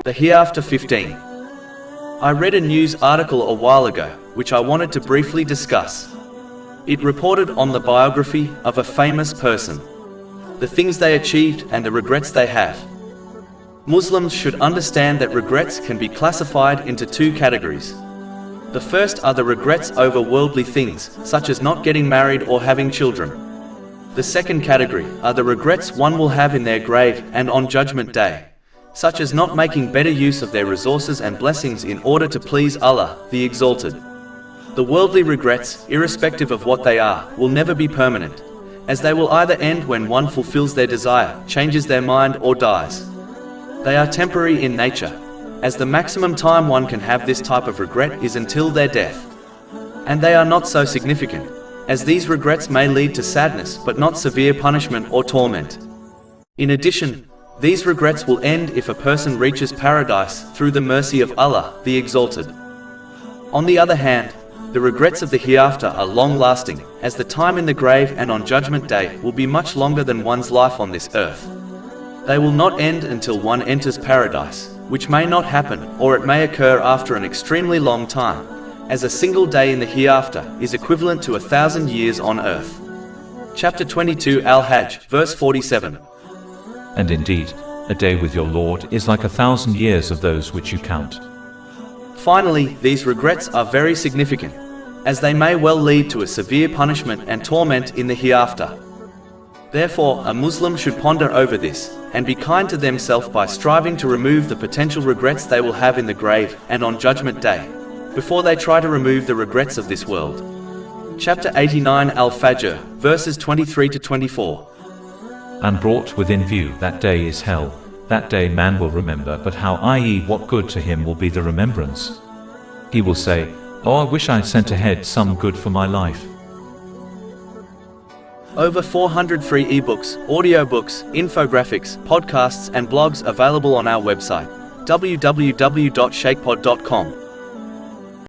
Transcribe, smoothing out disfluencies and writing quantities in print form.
The Hereafter 15. I read a news article a while ago, which I wanted to briefly discuss. It reported on the biography of a famous person, the things they achieved and the regrets they have. Muslims should understand that regrets can be classified into two categories. The first are the regrets over worldly things, such as not getting married or having children. The second category are the regrets one will have in their grave and on Judgment Day, such as not making better use of their resources and blessings in order to please Allah, the Exalted. The worldly regrets, irrespective of what they are, will never be permanent, as they will either end when one fulfills their desire, changes their mind, or dies. They are temporary in nature, as the maximum time one can have this type of regret is until their death. And they are not so significant, as these regrets may lead to sadness but not severe punishment or torment. In addition, these regrets will end if a person reaches paradise through the mercy of Allah, the Exalted. On the other hand, the regrets of the hereafter are long-lasting, as the time in the grave and on Judgment Day will be much longer than one's life on this earth. They will not end until one enters paradise, which may not happen, or it may occur after an extremely long time, as a single day in the hereafter is equivalent to 1,000 years on earth. Chapter 22 Al-Hajj, verse 47. And indeed, a day with your Lord is like 1,000 years of those which you count. Finally, these regrets are very significant, as they may well lead to a severe punishment and torment in the hereafter. Therefore, a Muslim should ponder over this, and be kind to themselves by striving to remove the potential regrets they will have in the grave and on Judgment Day, before they try to remove the regrets of this world. Chapter 89 Al-Fajr, verses 23 to 24. And brought within view that day is hell. That day man will remember, but how, i.e., what good to him will be the remembrance? He will say, "Oh, I wish I had sent ahead some good for my life." Over 400 free ebooks, audiobooks, infographics, podcasts and blogs available on our website, www.shakepod.com.